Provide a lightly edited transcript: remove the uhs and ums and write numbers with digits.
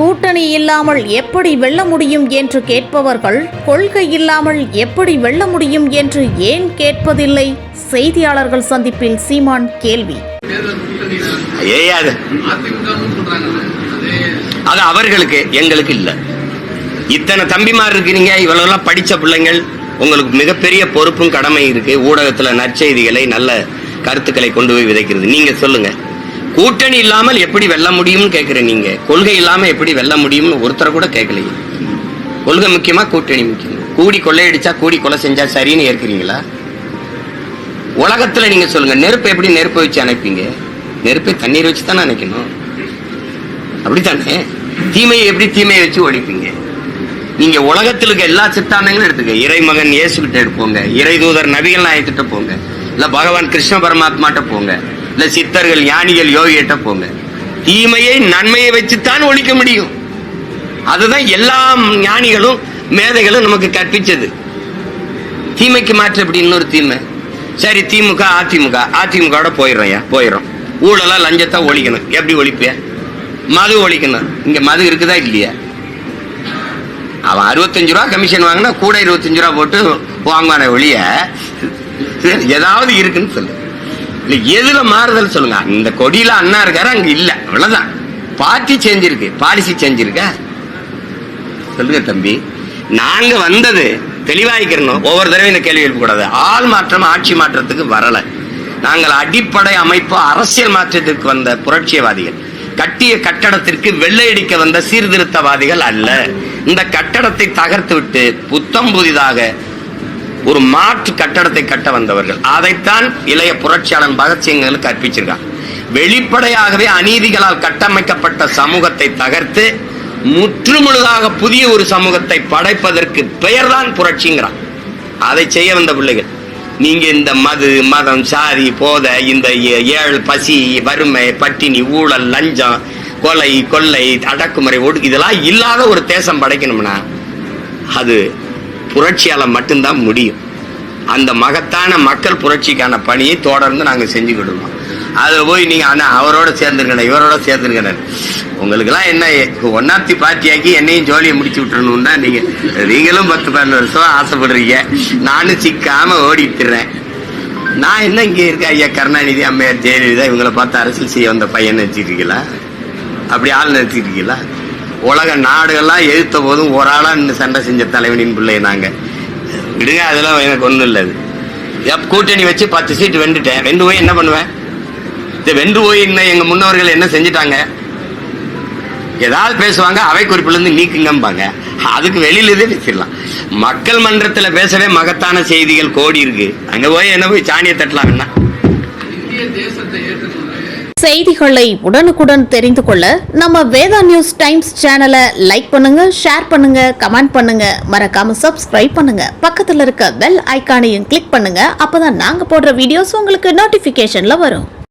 கூட்டணி இல்லாமல் எப்படி வெல்ல முடியும் என்று கேட்பவர்கள் கொள்கை இல்லாமல் எப்படி வெல்ல முடியும் என்று ஏன் கேட்பதில்லை? செய்தியாளர்கள் சந்திப்பில் சீமான் கேள்வி. அது அவர்களுக்கு, எங்களுக்கு இல்ல. இத்தனை தம்பிமார் இருக்கிறீங்க, இவ்வளவு படிச்ச பிள்ளைங்கள், உங்களுக்கு மிகப்பெரிய பொறுப்பும் கடமை இருக்கு. ஊடகத்துல நற்செய்திகளை நல்ல கருத்துக்களை கொண்டு போய் விதைக்கிறது. நீங்க சொல்லுங்க, கூட்டணி இல்லாமல் எப்படி வெல்ல முடியும்னு கேட்கிறேன். நீங்க கொள்கை இல்லாம எப்படி வெல்ல முடியும்னு ஒருத்தரை கூட கேட்கலையே. கொள்கை முக்கியமா, கூட்டணி முக்கியம்? கூடி கொள்ளையடிச்சா கூடி கொலை செஞ்சா சரின்னு ஏற்கிறீங்களா? உலகத்துல நீங்க சொல்லுங்க, நெருப்பை எப்படி நெருப்பை வச்சு அணைப்பீங்க? நெருப்பை தண்ணீர் வச்சு தானே அணைக்கணும், அப்படித்தானே? தீமையை எப்படி தீமையை வச்சு ஒழிப்பீங்க? நீங்க உலகத்துல இருக்க எல்லா சித்தாந்தங்களும் எடுத்துக்க. இறைமகன் இயேசு கிட்ட எடுப்போங்க, இறை தூதர் நபிகள் நாயகிட்ட போங்க, இல்ல பகவான் கிருஷ்ண பரமாத்மாட்ட போங்க, இல்ல சித்தர்கள் ஞானிகள் யோகிட்ட போங்க. தீமையை நன்மையை வச்சுத்தான் ஒழிக்க முடியும். அதுதான் எல்லா ஞானிகளும் மேதைகளும் நமக்கு கற்பிச்சது. தீமைக்கு மாற்ற எப்படி இன்னொரு தீமை? சரி, திமுக அதிமுக போயிடும். ஊழலா லஞ்சத்தை ஒழிக்கணும். எப்படி ஒழிப்பிய? மது ஒழிக்கணும். இங்க மது இருக்குதா இல்லையா? அவன் 65 ரூபா கமிஷன் வாங்கினா கூட 25 ரூபா போட்டு வாங்குவான ஒழிய ஏதாவது இருக்குன்னு சொல்லு. எதுல மாறுதல் சொல்லுங்க. இந்த கொடியில அண்ணா இருக்காரு, அங்க இல்ல, அவ்வளவுதான். பார்ட்டி செஞ்சிருக்கு, பாலிசி செஞ்சிருக்க. சொல்லுங்க தம்பி, நாங்க வந்தது தெளிவாய்க்கிறோம். ஒவ்வொரு தடவை இந்த கேள்வி எழுப்பக்கூடாது. ஆள் மாற்றம் ஆட்சி மாற்றத்துக்கு வரல. நாங்கள் அடிப்படை அமைப்பு அரசியல் மாற்றத்திற்கு வந்த புரட்சியவாதிகள், கட்டிய கட்டடத்திற்கு வெள்ளையடிக்க வந்த சீர்திருத்தவாதிகள் அல்ல. இந்த கட்டடத்தை தகர்த்து விட்டு புத்தம் புதிதாக ஒரு மாற்று கட்டடத்தை கட்ட வந்தவர்கள். அதைத்தான் இளைய புரட்சியாளன் பகத்சிங்களுக்கு கற்பிச்சிருக்காங்க. வெளிப்படையாகவே அநீதிகளால் கட்டமைக்கப்பட்ட சமூகத்தை தகர்த்து முற்றுமுழுதாக புதிய ஒரு சமூகத்தை படைப்பதற்கு பெயர்தான் புரட்சிங்கிறான். அதை செய்ய வந்த பிள்ளைகள். நீங்க இந்த மது, மதம், சாதி, போதை, இந்த ஏழு, பசி, வறுமை, பட்டினி, ஊழல், லஞ்சம், கொலை, கொள்ளை, அடக்குமுறை, இதெல்லாம் இல்லாத ஒரு தேசம் படைக்கணும்னா அது புரட்சியால மட்டும்தான் முடியும். அந்த மகத்தான மக்கள் புரட்சிக்கான பணியை தொடர்ந்து நாங்க செஞ்சுக்கிடுவோம். அதுல போய் நீங்க அவரோட சேர்ந்துருக்கணும், இவரோட சேர்ந்துருக்கணும். உங்களுக்கு எல்லாம் என்ன ஒன்னாத்தி பார்ட்டியாக்கி என்னையும் ஜோலியை முடிச்சு விட்டுறணும்னா நீங்களும் 10-12 வருஷம் ஆசைப்படுறீங்க. நானும் சிக்காம ஓடிட்டுறேன். நான் என்ன இங்க இருக்க ஐயா கருணாநிதி, அம்மையார் ஜெயலலிதா இவங்களை பார்த்து அரசியல் செய்ய வந்த பையன் நினைச்சிருக்கீங்களா? அப்படி ஆள் நினைச்சிருக்கீங்களா? உலக நாடுகள்லாம் எழுத்த போதும் ஒரு ஆளா சண்டை செஞ்ச தலைவனின் பிள்ளை நாங்க. விடுங்க, அதெல்லாம் எனக்கு ஒண்ணும் இல்லது. கூட்டணி வச்சு 10 சீட்டு வெண்டுட்டேன். வெண்டு போய் என்ன பண்ணுவேன்? வெண்டு போய் எங்க முன்னோர்கள் என்ன செஞ்சுட்டாங்க? ஏதாவது பேசுவாங்க, அவை குறிப்பில இருந்து நீக்குங்கம்பாங்க. அதுக்கு வெளியில இதே பேசிடலாம். மக்கள் மன்றத்துல பேசவே மகத்தான செய்திகள் கோடி இருக்கு. அங்க போய் என்ன போய் சாணியை தட்டலாம்னா? செய்திகளை உடனுக்குடன் தெரிந்து கொள்ள நம்ம வேதா நியூஸ் டைம்ஸ் சேனலை லைக் பண்ணுங்க, ஷேர் பண்ணுங்க, கமெண்ட் பண்ணுங்க, மறக்காம சப்ஸ்கிரைப் பண்ணுங்க. பக்கத்துல இருக்க பெல் ஐகானையும் கிளிக் பண்ணுங்க. அப்பதான் நாங்க போடுற வீடியோஸ் உங்களுக்கு நோட்டிபிகேஷன்ல வரும்.